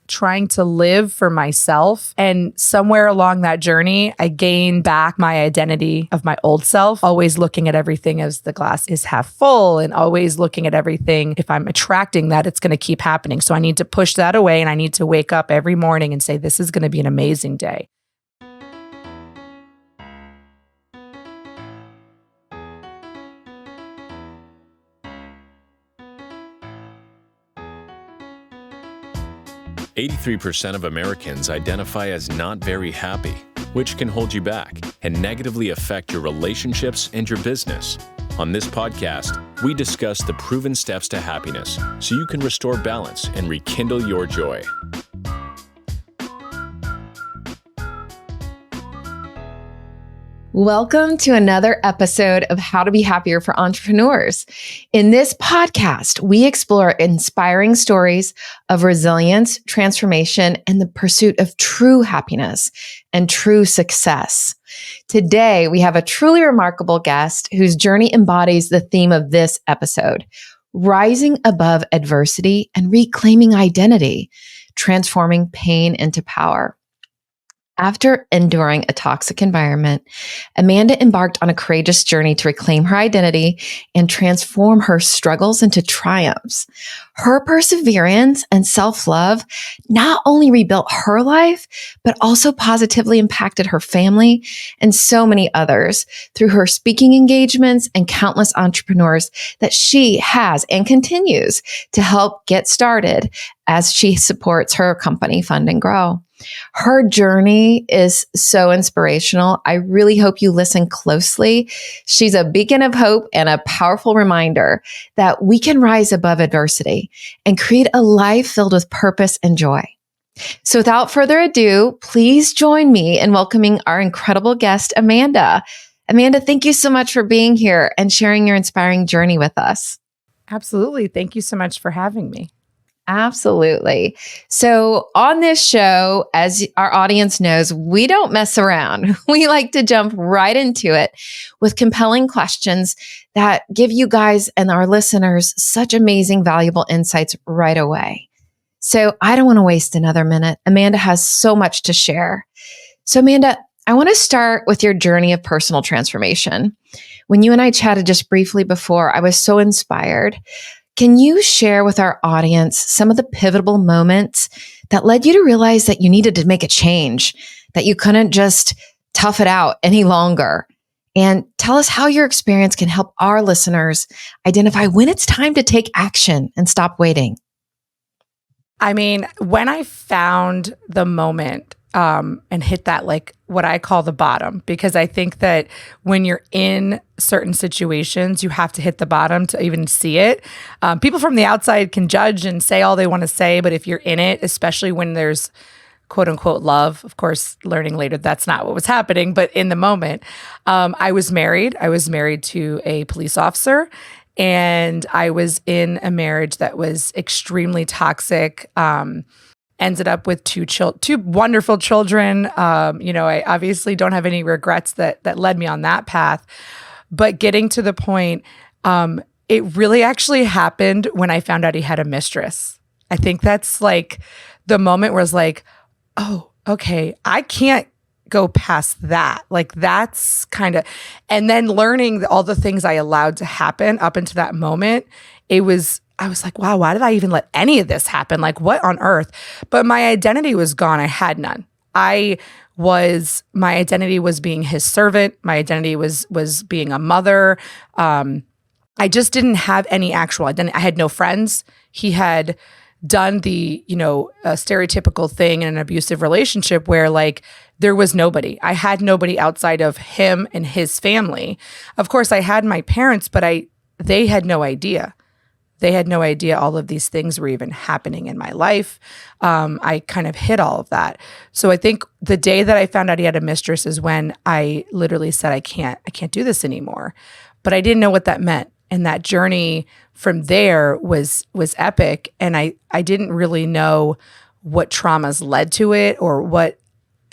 trying to live for myself. And somewhere along that journey, I gained back my identity of my old self, always looking at everything as the glass is half full and always looking at everything. If I'm attracting that, it's going to keep happening. So I need to push that away, and I need to wake up every morning and say, this is going to be an amazing day. "83% of Americans identify as not very happy, which can hold you back and negatively affect your relationships and your business. On this podcast, we discuss the proven steps to happiness so you can restore balance and rekindle your joy." Welcome to another episode of How to Be Happier for Entrepreneurs. In this podcast, we explore inspiring stories of resilience, transformation, and the pursuit of true happiness and true success. Today, we have a truly remarkable guest whose journey embodies the theme of this episode: rising above adversity and reclaiming identity, transforming pain into power. After enduring a toxic environment, Amanda embarked on a courageous journey to reclaim her identity and transform her struggles into triumphs. Her perseverance and self-love not only rebuilt her life, but also positively impacted her family and so many others through her speaking engagements and countless entrepreneurs that she has and continues to help get started as she supports her company Fund and Grow. Her journey is so inspirational. I really hope you listen closely. She's a beacon of hope and a powerful reminder that we can rise above adversity and create a life filled with purpose and joy. So without further ado, please join me in welcoming our incredible guest, Amanda. Amanda, thank you so much for being here and sharing your inspiring journey with us. Absolutely. Thank you so much for having me. Absolutely. So on this show, as our audience knows, we don't mess around. We like to jump right into it with compelling questions that give you guys and our listeners such amazing, valuable insights right away. So I don't want to waste another minute. Amanda has so much to share. So Amanda, I want to start with your journey of personal transformation. When you and I chatted just briefly before, I was so inspired. Can you share with our audience some of the pivotal moments that led you to realize that you needed to make a change, that you couldn't just tough it out any longer? And tell us how your experience can help our listeners identify when it's time to take action and stop waiting. I mean, when I found the moment and hit that, like what I call the bottom, because I think that when you're in certain situations, you have to hit the bottom to even see it. People from the outside can judge and say all they want to say, but if you're in it, especially when there's quote unquote love, of course, learning later, that's not what was happening, but in the moment, I was married. I was married to a police officer, and I was in a marriage that was extremely toxic. Ended up with two wonderful children. I obviously don't have any regrets that led me on that path. But getting to the point, it really actually happened when I found out he had a mistress. I think that's like the moment where it's like, oh, okay, I can't go past that. Like that's kind of, and then learning all the things I allowed to happen up into that moment, I was like, wow, why did I even let any of this happen? Like, what on earth? But my identity was gone. I had none. My identity was being his servant. My identity was being a mother. I just didn't have any actual identity. I had no friends. He had done the, stereotypical thing in an abusive relationship where like there was nobody. I had nobody outside of him and his family. Of course, I had my parents, but they had no idea. They had no idea all of these things were even happening in my life. I kind of hid all of that. So I think the day that I found out he had a mistress is when I literally said, I can't do this anymore. But I didn't know what that meant. And that journey from there was epic. And I didn't really know what traumas led to it or what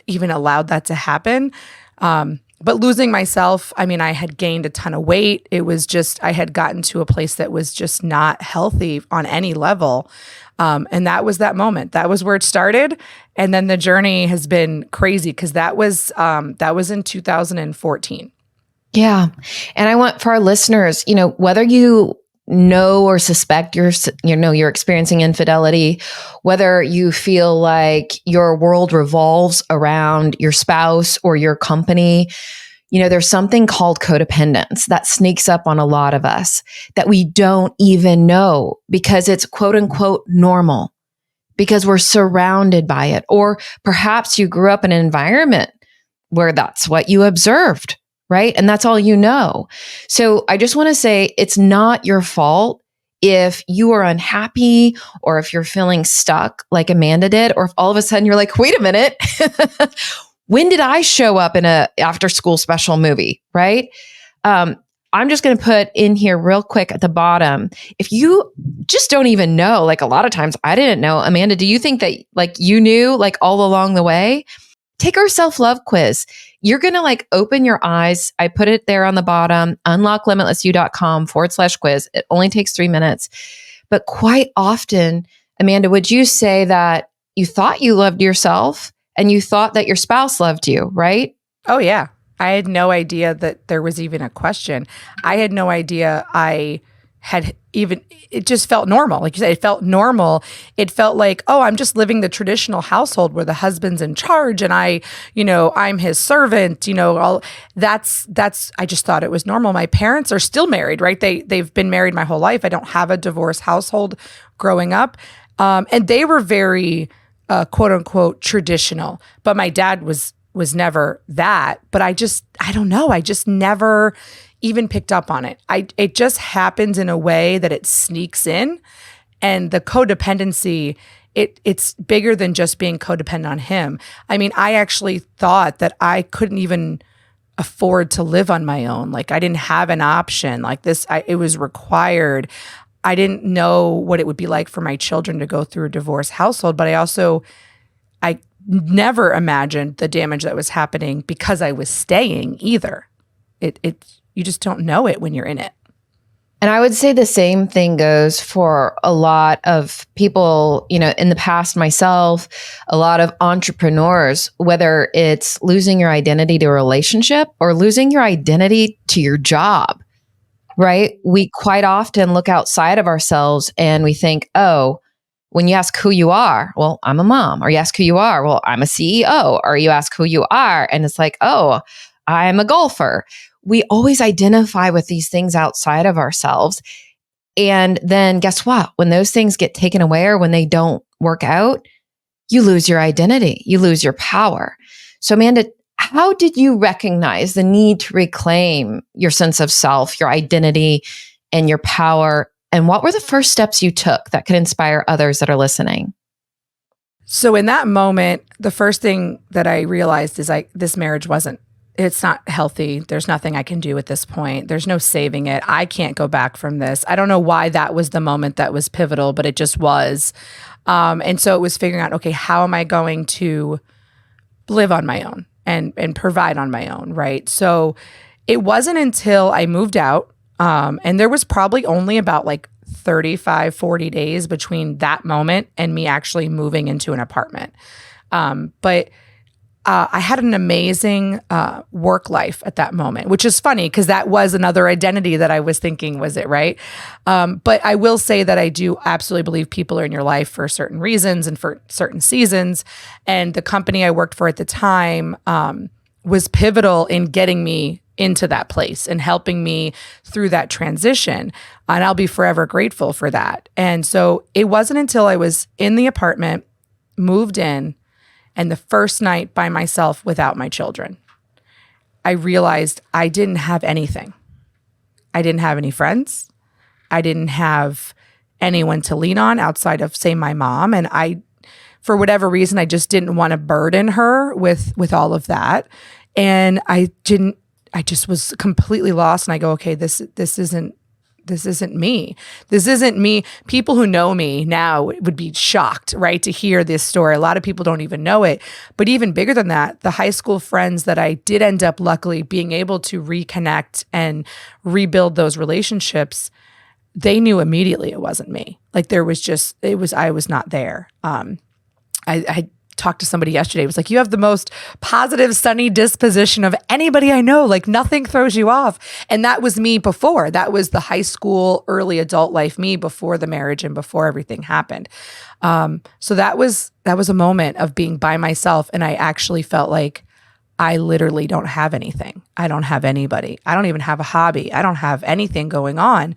even allowed that to happen. But losing myself, I mean, I had gained a ton of weight. It was just, I had gotten to a place that was just not healthy on any level. And that was that moment. That was where it started. And then the journey has been crazy because that was in 2014. Yeah. And I want for our listeners, whether you know or suspect you're experiencing infidelity, whether you feel like your world revolves around your spouse or your company, there's something called codependence that sneaks up on a lot of us that we don't even know because it's quote unquote normal because we're surrounded by it. Or perhaps you grew up in an environment where that's what you observed. Right? And that's all you know. So I just want to say it's not your fault if you are unhappy or if you're feeling stuck like Amanda did, or if all of a sudden you're like, wait a minute, when did I show up in a after school special movie? Right? I'm just going to put in here real quick at the bottom. If you just don't even know, like a lot of times I didn't know, Amanda, do you think that like you knew like all along the way? Take our self-love quiz. You're going to like open your eyes. I put it there on the bottom, unlocklimitlessyou.com/quiz. It only takes 3 minutes. But quite often, Amanda, would you say that you thought you loved yourself and you thought that your spouse loved you, right? Oh, yeah. I had no idea that there was even a question. I had no idea it just felt normal. Like you said, it felt normal. It felt like, oh, I'm just living the traditional household where the husband's in charge and I'm his servant, I just thought it was normal. My parents are still married, right? They've been married my whole life. I don't have a divorced household growing up. And they were very, quote unquote, traditional, but my dad was never that. But I don't know. I just never even picked up on it. It just happens in a way that it sneaks in, and the codependency, it's bigger than just being codependent on him. I mean, I actually thought that I couldn't even afford to live on my own. Like I didn't have an option like this. It was required. I didn't know what it would be like for my children to go through a divorced household, but I never imagined the damage that was happening because I was staying either. You just don't know it when you're in it. And I would say the same thing goes for a lot of people, in the past, myself, a lot of entrepreneurs, whether it's losing your identity to a relationship or losing your identity to your job, right? We quite often look outside of ourselves and we think, oh, when you ask who you are, well, I'm a mom. Or you ask who you are, well, I'm a CEO. Or you ask who you are, and it's like, oh, I'm a golfer. We always identify with these things outside of ourselves. And then guess what? When those things get taken away or when they don't work out, you lose your identity. You lose your power. So Amanda, how did you recognize the need to reclaim your sense of self, your identity, and your power? And what were the first steps you took that could inspire others that are listening? So in that moment, the first thing that I realized is this marriage it's not healthy. There's nothing I can do at this point. There's no saving it. I can't go back from this. I don't know why that was the moment that was pivotal, but it just was. And so it was figuring out, okay, how am I going to live on my own and provide on my own, right? So it wasn't until I moved out, and there was probably only about like 35, 40 days between that moment and me actually moving into an apartment. But I had an amazing work life at that moment, which is funny because that was another identity that I was thinking, was it, right? But I will say that I do absolutely believe people are in your life for certain reasons and for certain seasons. And the company I worked for at the time was pivotal in getting me into that place and helping me through that transition. And I'll be forever grateful for that. And so it wasn't until I was in the apartment, moved in, and the first night by myself without my children, I realized I didn't have anything. I didn't have any friends. I didn't have anyone to lean on outside of, say, my mom. And for whatever reason, I just didn't want to burden her with all of that. And I just was completely lost. And I go, okay, this isn't this isn't me. This isn't me. People who know me now would be shocked, right, to hear this story. A lot of people don't even know it. But even bigger than that, the high school friends that I did end up luckily being able to reconnect and rebuild those relationships, they knew immediately it wasn't me. Like I was not there. I talked to somebody yesterday. It was like, you have the most positive, sunny disposition of anybody I know. Like nothing throws you off. And that was me before. That was the high school, early adult life me before the marriage and before everything happened. So that was a moment of being by myself. And I actually felt like I literally don't have anything. I don't have anybody. I don't even have a hobby. I don't have anything going on.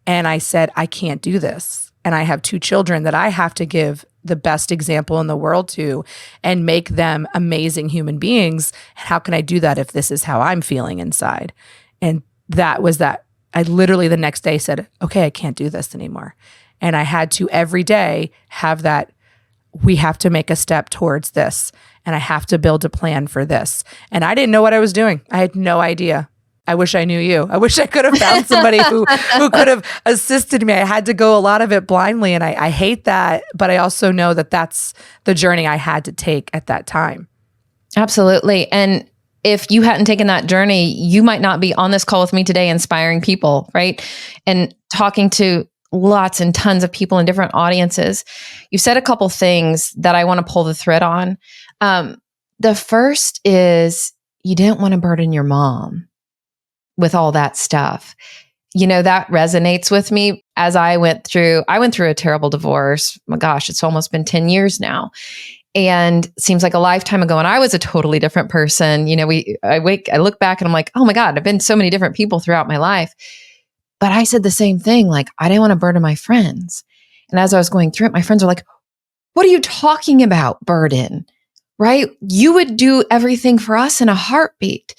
And I said, I can't do this. And I have 2 children that I have to give the best example in the world to and make them amazing human beings. And how can I do that if this is how I'm feeling inside? And that was that. I literally the next day said, okay, I can't do this anymore. And I had to every day have that, we have to make a step towards this. And I have to build a plan for this. And I didn't know what I was doing. I had no idea. I wish I knew you. I wish I could have found somebody who could have assisted me. I had to go a lot of it blindly, and I hate that, but I also know that that's the journey I had to take at that time. Absolutely. And if you hadn't taken that journey, you might not be on this call with me today, inspiring people, right? And talking to lots and tons of people in different audiences. You said a couple things that I want to pull the thread on. The first is you didn't want to burden your mom with all that stuff. That resonates with me as I went through a terrible divorce. My gosh, it's almost been 10 years now. And it seems like a lifetime ago. And I was a totally different person. I look back and I'm like, oh my God, I've been so many different people throughout my life. But I said the same thing. Like, I didn't want to burden my friends. And as I was going through it, my friends were like, what are you talking about, burden? Right? You would do everything for us in a heartbeat.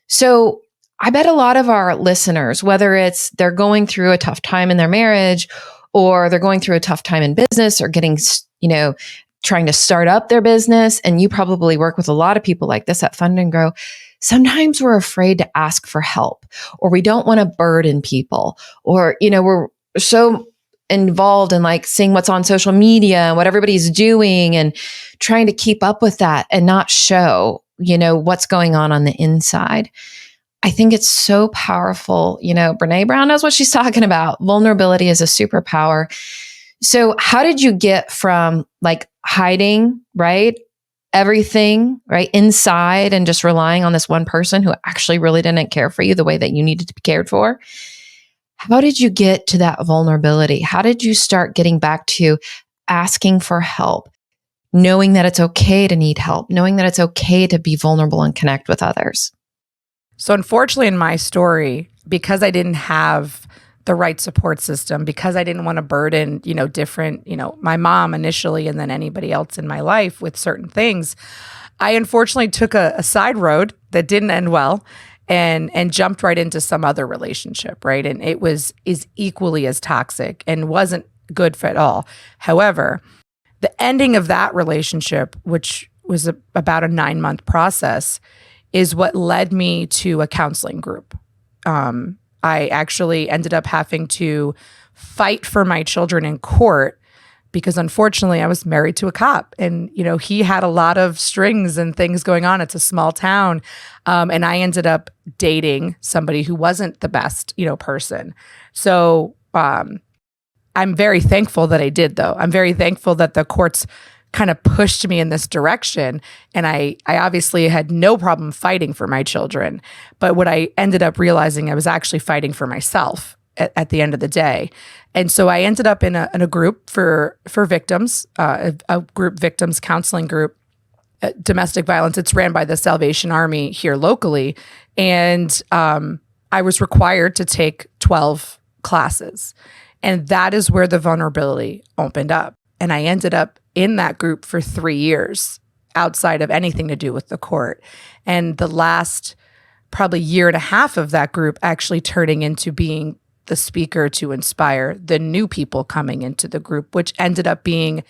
So I bet a lot of our listeners, whether it's they're going through a tough time in their marriage, or they're going through a tough time in business, or getting, trying to start up their business, and you probably work with a lot of people like this at Fund and Grow, sometimes we're afraid to ask for help, or we don't want to burden people, or, we're so involved in like seeing what's on social media and what everybody's doing and trying to keep up with that and not show, what's going on the inside. I think it's so powerful. Brene Brown knows what she's talking about. Vulnerability is a superpower. So how did you get from like hiding, right? Everything, right? Inside and just relying on this one person who actually really didn't care for you the way that you needed to be cared for. How did you get to that vulnerability? How did you start getting back to asking for help, knowing that it's okay to need help, knowing that it's okay to be vulnerable and connect with others? So unfortunately in my story, because I didn't have the right support system, because I didn't want to burden, my mom initially and then anybody else in my life with certain things, I unfortunately took a side road that didn't end well and jumped right into some other relationship, right? And it is equally as toxic and wasn't good for at all. However, the ending of that relationship, which was about a 9-month process, is what led me to a counseling group. I actually ended up having to fight for my children in court because unfortunately I was married to a cop and, he had a lot of strings and things going on. It's a small town. And I ended up dating somebody who wasn't the best, person. So I'm very thankful that I did, though. I'm very thankful that the courts kind of pushed me in this direction. And I obviously had no problem fighting for my children. But what I ended up realizing, I was actually fighting for myself at the end of the day. And so I ended up in a group for victims, a group victims counseling group, domestic violence. It's ran by the Salvation Army here locally. And I was required to take 12 classes. And that is where the vulnerability opened up. And I ended up in that group for 3 years outside of anything to do with the court. And the last probably year and a half of that group actually turning into being the speaker to inspire the new people coming into the group, which ended up being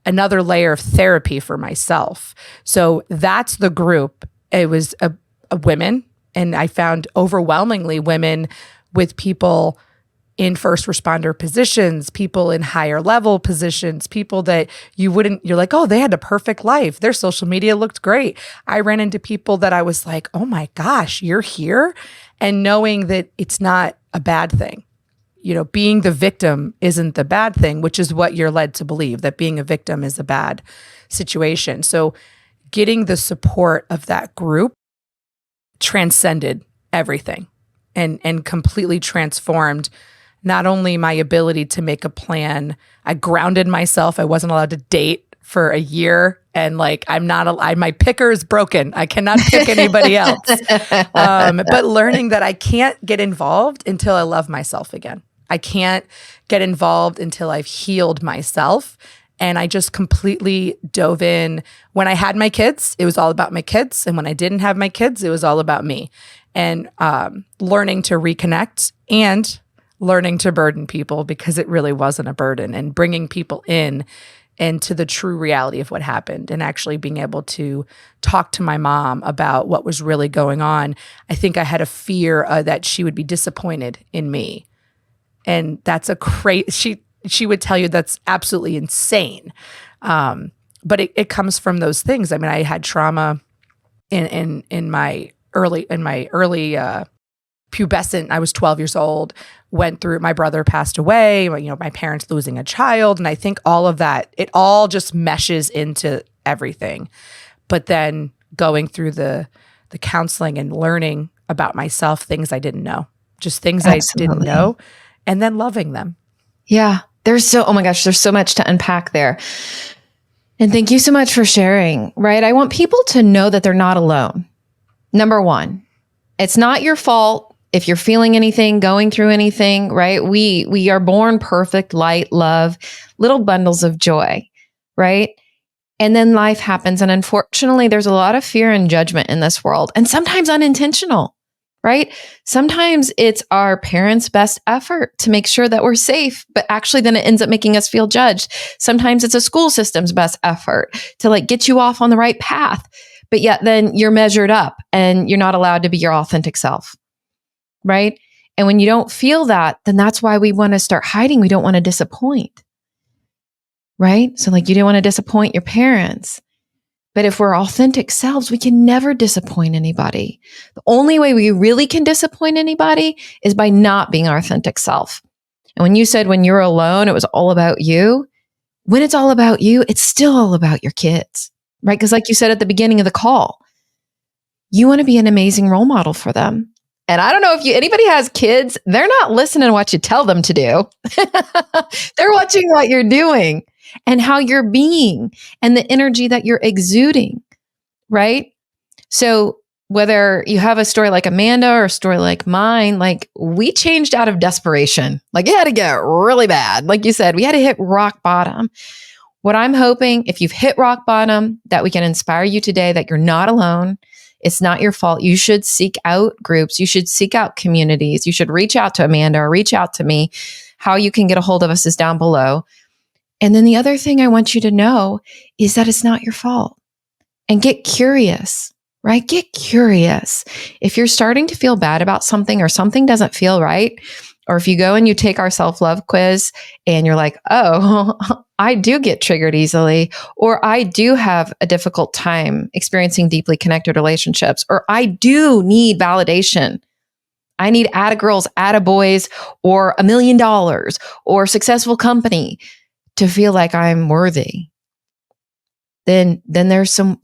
another layer of therapy for myself. So that's the group. It was a women, and I found overwhelmingly women with people in first responder positions, people in higher level positions, people that you're like, oh, they had a perfect life. Their social media looked great. I ran into people that I was like, oh my gosh, you're here. And knowing that it's not a bad thing. Being the victim isn't the bad thing, which is what you're led to believe, that being a victim is a bad situation. So getting the support of that group transcended everything and completely transformed not only my ability to make a plan. I grounded myself. I wasn't allowed to date for a year. And like, my picker is broken. I cannot pick anybody else. But learning that I can't get involved until I love myself again. I can't get involved until I've healed myself. And I just completely dove in. When I had my kids, it was all about my kids. And when I didn't have my kids, it was all about me. And learning to reconnect and learning to burden people, because it really wasn't a burden, and bringing people into the true reality of what happened, and actually being able to talk to my mom about what was really going on. I think I had a fear that she would be disappointed in me. And that's she would tell you that's absolutely insane. But it comes from those things. I mean, I had trauma in my early pubescent. I was 12 years old, went through, my brother passed away, my parents losing a child. And I think all of that, it all just meshes into everything. But then going through the counseling and learning about myself, things I didn't know, just things Absolutely. I didn't know, and then loving them. Yeah. Oh my gosh, there's so much to unpack there. And thank you so much for sharing, right? I want people to know that they're not alone. Number one, it's not your fault if you're feeling anything, going through anything, right? We are born perfect, light, love, little bundles of joy, right? And then life happens. And unfortunately, there's a lot of fear and judgment in this world, and sometimes unintentional, right? Sometimes it's our parents' best effort to make sure that we're safe, but actually then it ends up making us feel judged. Sometimes it's a school system's best effort to like get you off on the right path, but yet then you're measured up and you're not allowed to be your authentic self, right? And when you don't feel that, then that's why we want to start hiding. We don't want to disappoint, right? So like you don't want to disappoint your parents. But if we're authentic selves, we can never disappoint anybody. The only way we really can disappoint anybody is by not being our authentic self. And when you said when you're alone, it was all about you. When it's all about you, it's still all about your kids, right? Because like you said at the beginning of the call, you want to be an amazing role model for them. And I don't know if anybody has kids, they're not listening to what you tell them to do. They're watching what you're doing and how you're being and the energy that you're exuding, right? So whether you have a story like Amanda or a story like mine, like we changed out of desperation. Like it had to get really bad. Like you said, we had to hit rock bottom. What I'm hoping, if you've hit rock bottom, that we can inspire you today that you're not alone. It's not your fault. You should seek out groups. You should seek out communities. You should reach out to Amanda or reach out to me. How you can get a hold of us is down below. And then the other thing I want you to know is that it's not your fault. And get curious, right? Get curious. If you're starting to feel bad about something or something doesn't feel right, or if you go and you take our self-love quiz and you're like, oh, I do get triggered easily, or I do have a difficult time experiencing deeply connected relationships, or I do need validation. I need atta-girls, atta-boys, or $1 million, or successful company to feel like I'm worthy. Then there's some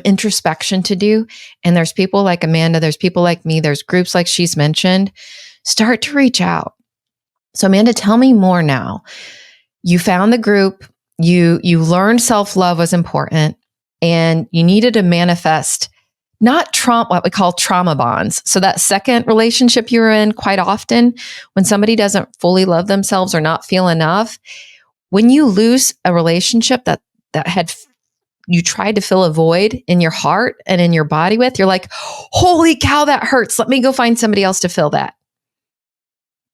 introspection to do. And there's people like Amanda, there's people like me, there's groups like she's mentioned. Start to reach out. So Amanda, tell me more now. You found the group, you learned self-love was important, and you needed to manifest not trauma, what we call trauma bonds. So that second relationship you were in, quite often when somebody doesn't fully love themselves or not feel enough, when you lose a relationship that had you tried to fill a void in your heart and in your body with, you're like, holy cow, that hurts. Let me go find somebody else to fill that.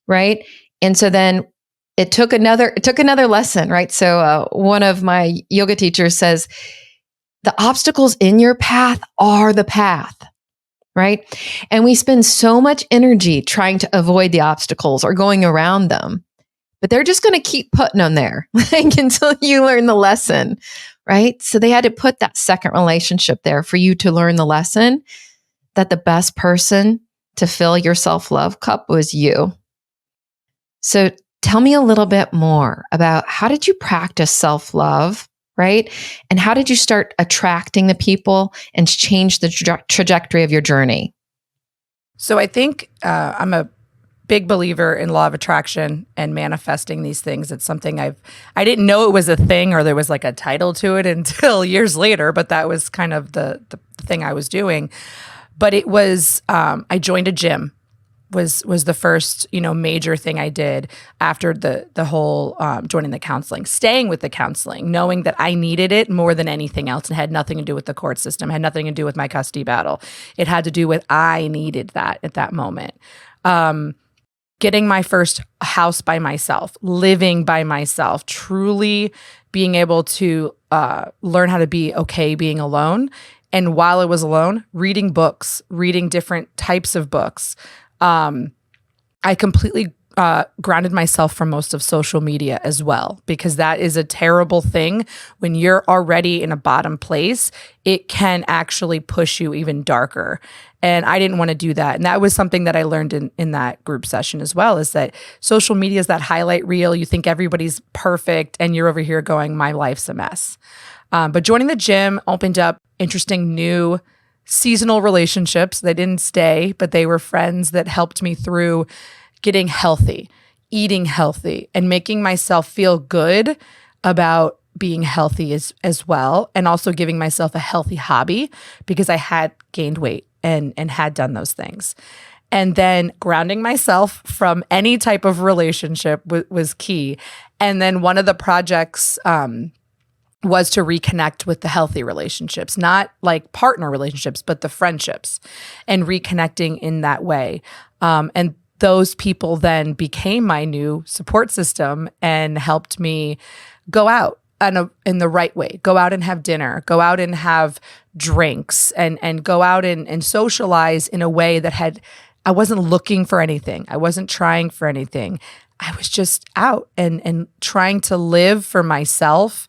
Right. And so then it took another lesson, right? So one of my yoga teachers says, the obstacles in your path are the path. right? And we spend so much energy trying to avoid the obstacles or going around them, but they're just going to keep putting them there like, until you learn the lesson, right? So they had to put that second relationship there for you to learn the lesson that the best person to fill your self-love cup was you. So tell me a little bit more about how did you practice self-love, right? And how did you start attracting the people and change the trajectory of your journey? So I think I'm a big believer in law of attraction and manifesting these things. It's something I didn't know it was a thing or there was like a title to it until years later, but that was kind of the thing I was doing. But it was, I joined a gym was the first, major thing I did after the whole joining the counseling, staying with the counseling, knowing that I needed it more than anything else. It had nothing to do with the court system, had nothing to do with my custody battle. It had to do with I needed that at that moment. Getting my first house by myself, living by myself, truly being able to learn how to be okay being alone. And while I was alone, reading books, reading different types of books. I completely grounded myself from most of social media as well, because that is a terrible thing. When you're already in a bottom place, it can actually push you even darker. And I didn't want to do that. And that was something that I learned in that group session as well, is that social media is that highlight reel. You think everybody's perfect and you're over here going, my life's a mess. But joining the gym opened up interesting new seasonal relationships. They didn't stay, but they were friends that helped me through getting healthy, eating healthy, and making myself feel good about being healthy as well. And also giving myself a healthy hobby because I had gained weight and had done those things. And then grounding myself from any type of relationship was key. And then one of the projects was to reconnect with the healthy relationships, not like partner relationships, but the friendships, and reconnecting in that way. And those people then became my new support system and helped me go out in the right way, go out and have dinner, go out and have drinks, and go out and socialize in a way that I wasn't looking for anything. I wasn't trying for anything. I was just out and trying to live for myself.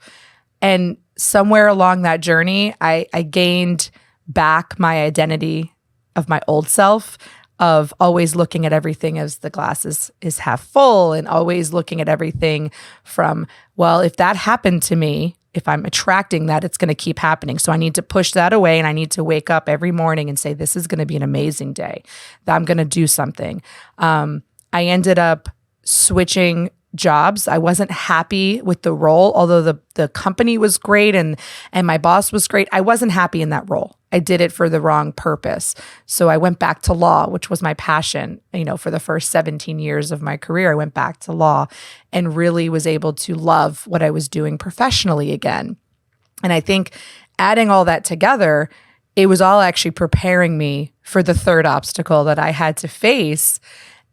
And somewhere along that journey, I gained back my identity of my old self, of always looking at everything as the glass is half full, and always looking at everything from, well, if that happened to me, if I'm attracting that, it's going to keep happening. So I need to push that away, and I need to wake up every morning and say, this is going to be an amazing day, that I'm going to do something. I ended up switching jobs. I wasn't happy with the role, although the company was great and my boss was great. I wasn't happy in that role. I did it for the wrong purpose. So I went back to law, which was my passion. For the first 17 years of my career, I went back to law and really was able to love what I was doing professionally again. And I think adding all that together, it was all actually preparing me for the third obstacle that I had to face.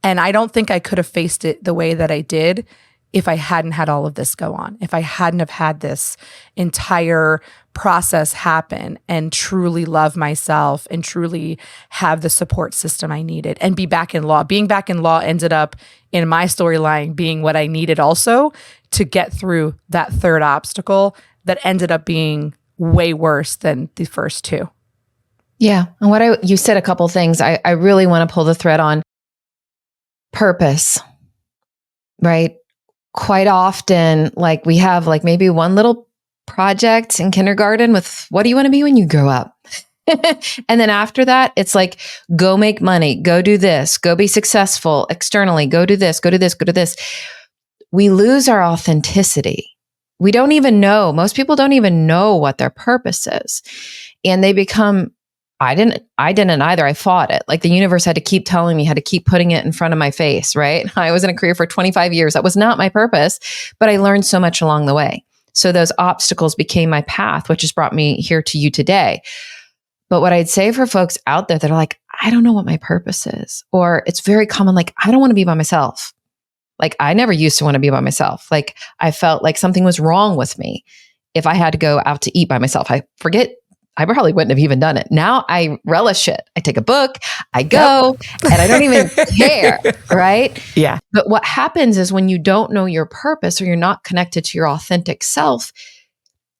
And I don't think I could have faced it the way that I did if I hadn't had all of this go on, if I hadn't have had this entire process happen and truly love myself and truly have the support system I needed and be back in law. Being back in law ended up in my storyline being what I needed also to get through that third obstacle that ended up being way worse than the first two. Yeah. And you said a couple things I really want to pull the thread on. Purpose, right? Quite often, like we have like maybe one little project in kindergarten with what do you want to be when you grow up? And then after that, it's like, go make money, go do this, go be successful externally, go do this, go do this, go do this. We lose our authenticity. We don't even know. Most people don't even know what their purpose is. And they become I didn't either. I fought it. Like the universe had to keep telling me, had to keep putting it in front of my face, right? I was in a career for 25 years. That was not my purpose, but I learned so much along the way. So those obstacles became my path, which has brought me here to you today. But what I'd say for folks out there that are like, I don't know what my purpose is, or it's very common, like, I don't want to be by myself. Like I never used to want to be by myself. Like I felt like something was wrong with me if I had to go out to eat by myself. I probably wouldn't have even done it. Now I relish it. I take a book, I go, and I don't even care, right? Yeah. But what happens is when you don't know your purpose or you're not connected to your authentic self,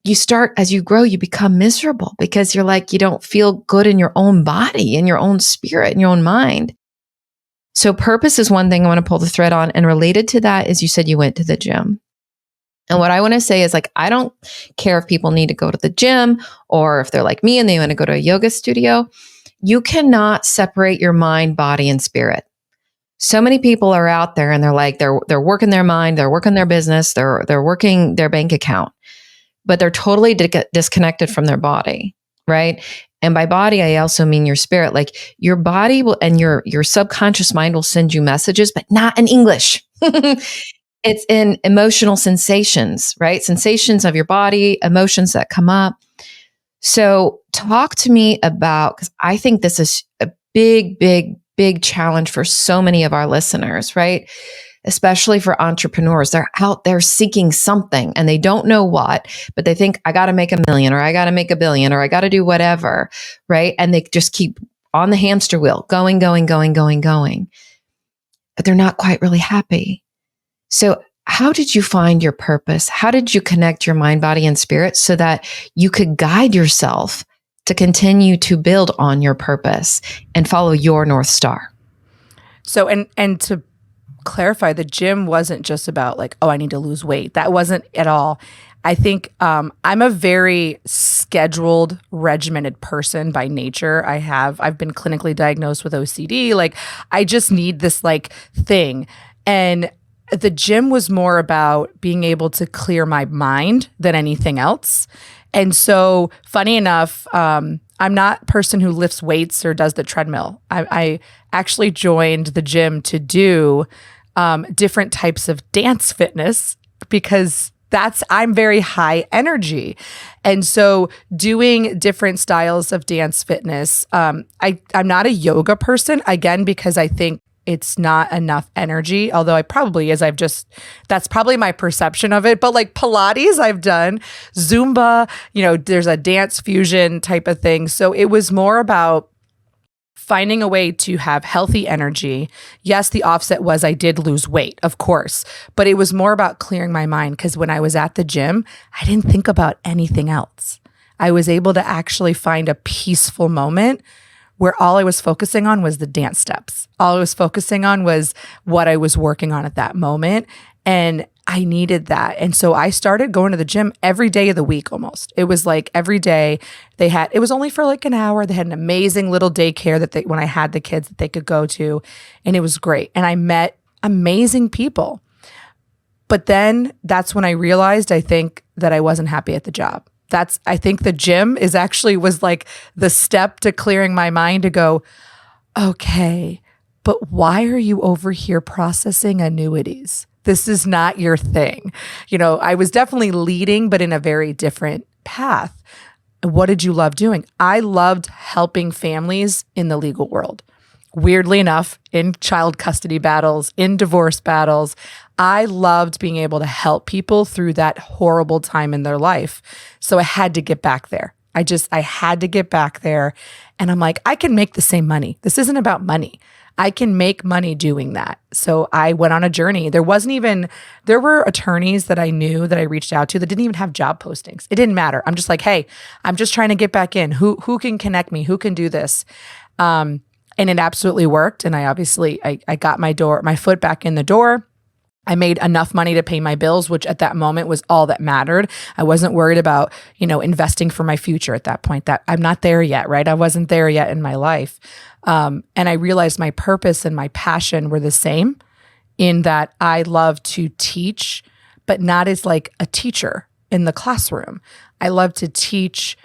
you start, as you grow, you become miserable because you're like, you don't feel good in your own body, in your own spirit, in your own mind. So purpose is one thing I want to pull the thread on. And related to that is you said you went to the gym. And what I want to say is like, I don't care if people need to go to the gym or if they're like me and they want to go to a yoga studio. You cannot separate your mind, body, and spirit. So many people are out there and they're like, they're working their mind, they're working their business, they're working their bank account, but they're totally disconnected from their body, right? And by body, I also mean your spirit. Like your body will, and your subconscious mind will send you messages, but not in English. It's in emotional sensations, right? Sensations of your body, emotions that come up. So talk to me about, because I think this is a big challenge for so many of our listeners, right? Especially for entrepreneurs. They're out there seeking something and they don't know what, but they think I got to make $1 million or I got to make $1 billion or I got to do whatever, right? And they just keep on the hamster wheel, going. But they're not quite really happy. So how did you find your purpose? How did you connect your mind, body, and spirit so that you could guide yourself to continue to build on your purpose and follow your North Star? So, and to clarify, the gym wasn't just about like, oh, I need to lose weight. That wasn't at all. I think I'm a very scheduled, regimented person by nature. I've been clinically diagnosed with OCD. Like I just need this like thing. And the gym was more about being able to clear my mind than anything else. And so funny enough, I'm not a person who lifts weights or does the treadmill. I actually joined the gym to do different types of dance fitness because I'm very high energy. And so doing different styles of dance fitness, I'm not a yoga person, again, because I think it's not enough energy, although I probably is. That's probably my perception of it. But like Pilates, I've done Zumba, there's a dance fusion type of thing. So it was more about finding a way to have healthy energy. Yes, the offset was I did lose weight, of course, but it was more about clearing my mind because when I was at the gym, I didn't think about anything else. I was able to actually find a peaceful moment where all I was focusing on was the dance steps. All I was focusing on was what I was working on at that moment. And I needed that. And so I started going to the gym every day of the week almost. It was like every day it was only for like an hour. They had an amazing little daycare when I had the kids that they could go to. And it was great. And I met amazing people. But then that's when I realized, I think, that I wasn't happy at the job. I think the gym was like the step to clearing my mind to go, okay, but why are you over here processing annuities? This is not your thing. I was definitely leading, but in a very different path. What did you love doing? I loved helping families in the legal world. Weirdly enough, in child custody battles, in divorce battles, I loved being able to help people through that horrible time in their life. So I had to get back there. I had to get back there. And I'm like, I can make the same money. This isn't about money. I can make money doing that. So I went on a journey. There were attorneys that I knew that I reached out to that didn't even have job postings. It didn't matter. I'm just like, hey, I'm just trying to get back in. Who can connect me? Who can do this? And it absolutely worked. And I got my foot back in the door. I made enough money to pay my bills, which at that moment was all that mattered. I wasn't worried about, investing for my future at that point. That I'm not there yet, right? I wasn't there yet in my life. And I realized my purpose and my passion were the same in that I love to teach, but not as like a teacher in the classroom. I love to teach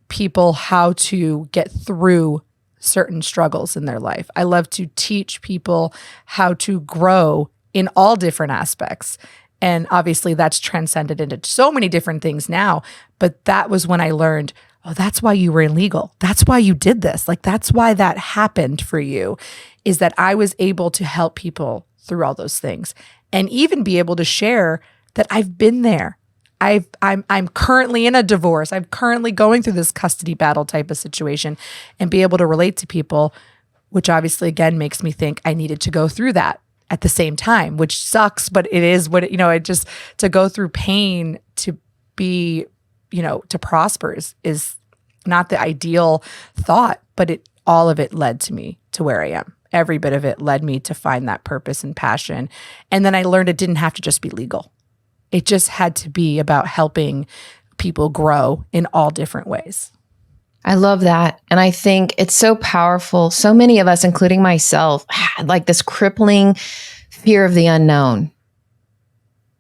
people how to get through certain struggles in their life. I love to teach people how to grow in all different aspects. And obviously that's transcended into so many different things now. But that was when I learned, oh, that's why you were in legal. That's why you did this. Like, that's why that happened for you, is that I was able to help people through all those things and even be able to share that I've been there. I'm currently in a divorce. I'm currently going through this custody battle type of situation, and be able to relate to people, which obviously again makes me think I needed to go through that at the same time, which sucks, but it is what it just to go through pain to be, to prosper is not the ideal thought, but all of it led to me to where I am. Every bit of it led me to find that purpose and passion. And then I learned it didn't have to just be legal. It just had to be about helping people grow in all different ways. I love that. And I think it's so powerful. So many of us, including myself, had like this crippling fear of the unknown,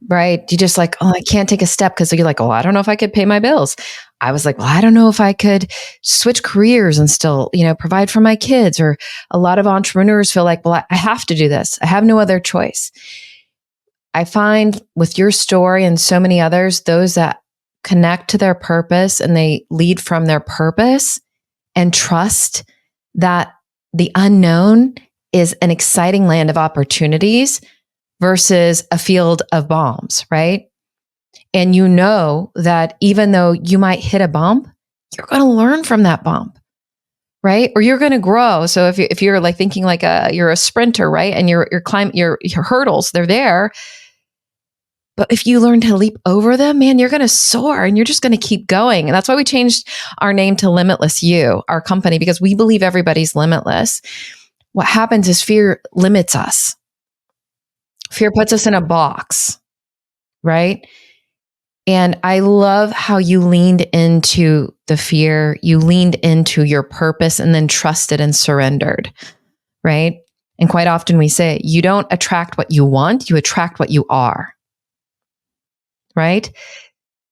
right? You just like, oh, I can't take a step because you're like, oh, I don't know if I could pay my bills. I was like, well, I don't know if I could switch careers and still, provide for my kids. Or a lot of entrepreneurs feel like, well, I have to do this. I have no other choice. I find with your story and so many others, those that connect to their purpose and they lead from their purpose and trust that the unknown is an exciting land of opportunities versus a field of bombs, right? And you know that even though you might hit a bump, you're going to learn from that bump, right? Or you're going to grow. So if you're like thinking like you're a sprinter, right? And your hurdles, they're there. But if you learn to leap over them, man, you're going to soar and you're just going to keep going. And that's why we changed our name to Limitless You, our company, because we believe everybody's limitless. What happens is fear limits us. Fear puts us in a box, right? And I love how you leaned into the fear, you leaned into your purpose and then trusted and surrendered, right? And quite often we say, you don't attract what you want, you attract what you are. Right?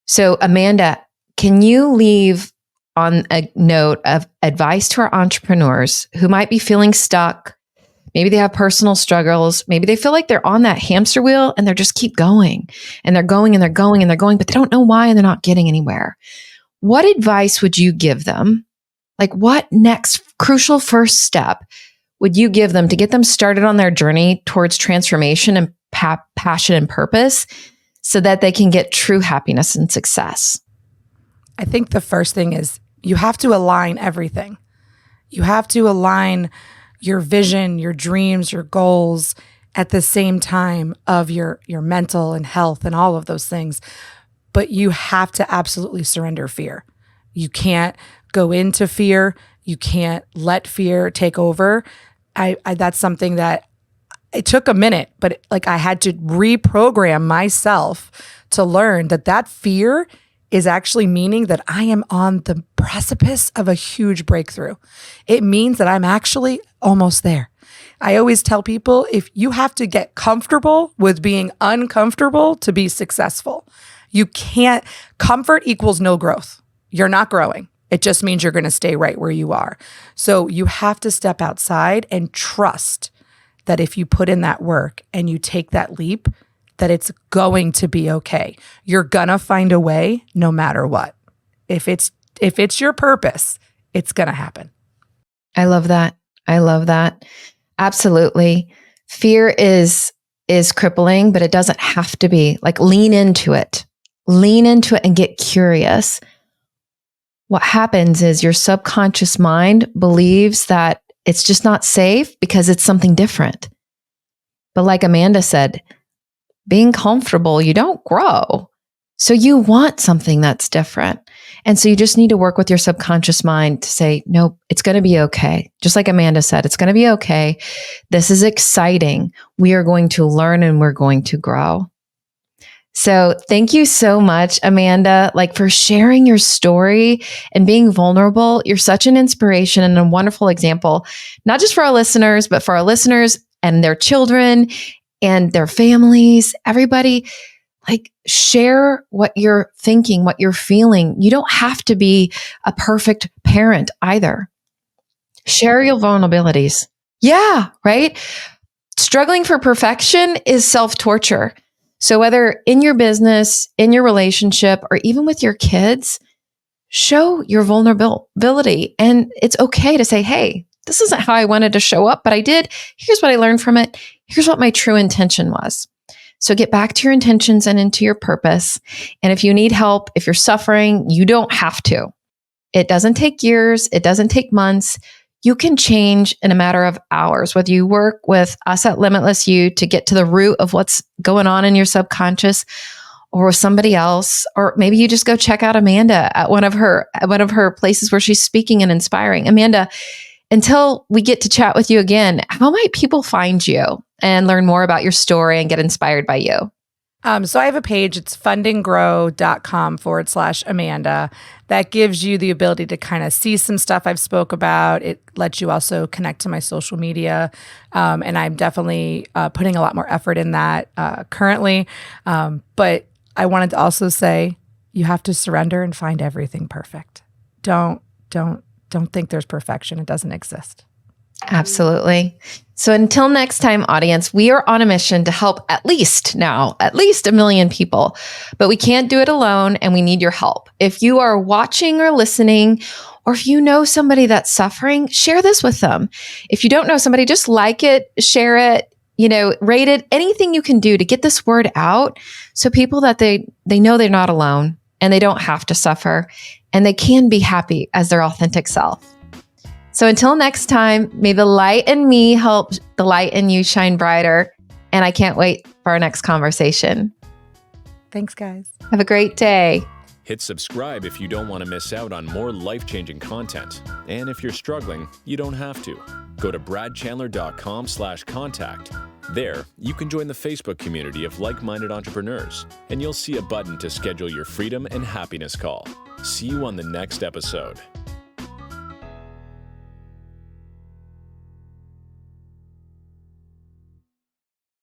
So, Amanda, can you leave on a note of advice to our entrepreneurs who might be feeling stuck? Maybe they have personal struggles. Maybe they feel like they're on that hamster wheel and they're just keep going and they're going and they're going and they're going, but they don't know why and they're not getting anywhere. What advice would you give them? Like, what next crucial first step would you give them to get them started on their journey towards transformation and passion and purpose, so that they can get true happiness and success? I think the first thing is you have to align everything. You have to align your vision, your dreams, your goals at the same time of your mental and health and all of those things. But you have to absolutely surrender fear. You can't go into fear. You can't let fear take over. That's something that it took a minute, but like I had to reprogram myself to learn that fear is actually meaning that I am on the precipice of a huge breakthrough. It means that I'm actually almost there. I always tell people, if you have to get comfortable with being uncomfortable to be successful, you can't, comfort equals no growth. You're not growing. It just means you're going to stay right where you are. So you have to step outside and trust that if you put in that work and you take that leap, that it's going to be okay. You're gonna find a way no matter what. If it's your purpose, it's gonna happen. I love that. I love that. Absolutely. Fear is crippling, but it doesn't have to be. Like, lean into it. Lean into it and get curious. What happens is your subconscious mind believes that it's just not safe because it's something different. But like Amanda said, being comfortable, you don't grow. So you want something that's different. And so you just need to work with your subconscious mind to say, nope, it's going to be okay. Just like Amanda said, it's going to be okay. This is exciting. We are going to learn and we're going to grow. So thank you so much, Amanda, for sharing your story and being vulnerable. You're such an inspiration and a wonderful example, not just for our listeners, but for our listeners and their children and their families, everybody. Share what you're thinking, what you're feeling. You don't have to be a perfect parent either. Share your vulnerabilities. Yeah, right? Struggling for perfection is self-torture. So whether in your business, in your relationship, or even with your kids, show your vulnerability. And it's okay to say, hey, this isn't how I wanted to show up, but I did. Here's what I learned from it. Here's what my true intention was. So get back to your intentions and into your purpose. And if you need help, if you're suffering, you don't have to. It doesn't take years. It doesn't take months. You can change in a matter of hours, whether you work with us at Limitless You to get to the root of what's going on in your subconscious, or with somebody else, or maybe you just go check out Amanda at one of her places where she's speaking and inspiring. Amanda, until we get to chat with you again, how might people find you and learn more about your story and get inspired by you? So I have a page. It's fundandgrow.com/Amanda. That gives you the ability to kind of see some stuff I've spoke about. It lets you also connect to my social media. And I'm definitely putting a lot more effort in that currently. But I wanted to also say, you have to surrender and find everything perfect. Don't think there's perfection. It doesn't exist. Absolutely. So until next time, audience, we are on a mission to help at least 1 million people, but we can't do it alone and we need your help. If you are watching or listening, or if you know somebody that's suffering, share this with them. If you don't know somebody, just like it, share it, rate it, anything you can do to get this word out so people that they know they're not alone and they don't have to suffer and they can be happy as their authentic self. So until next time, may the light in me help the light in you shine brighter. And I can't wait for our next conversation. Thanks, guys. Have a great day. Hit subscribe if you don't want to miss out on more life-changing content. And if you're struggling, you don't have to. Go to bradchandler.com/contact. There, you can join the Facebook community of like-minded entrepreneurs, and you'll see a button to schedule your freedom and happiness call. See you on the next episode.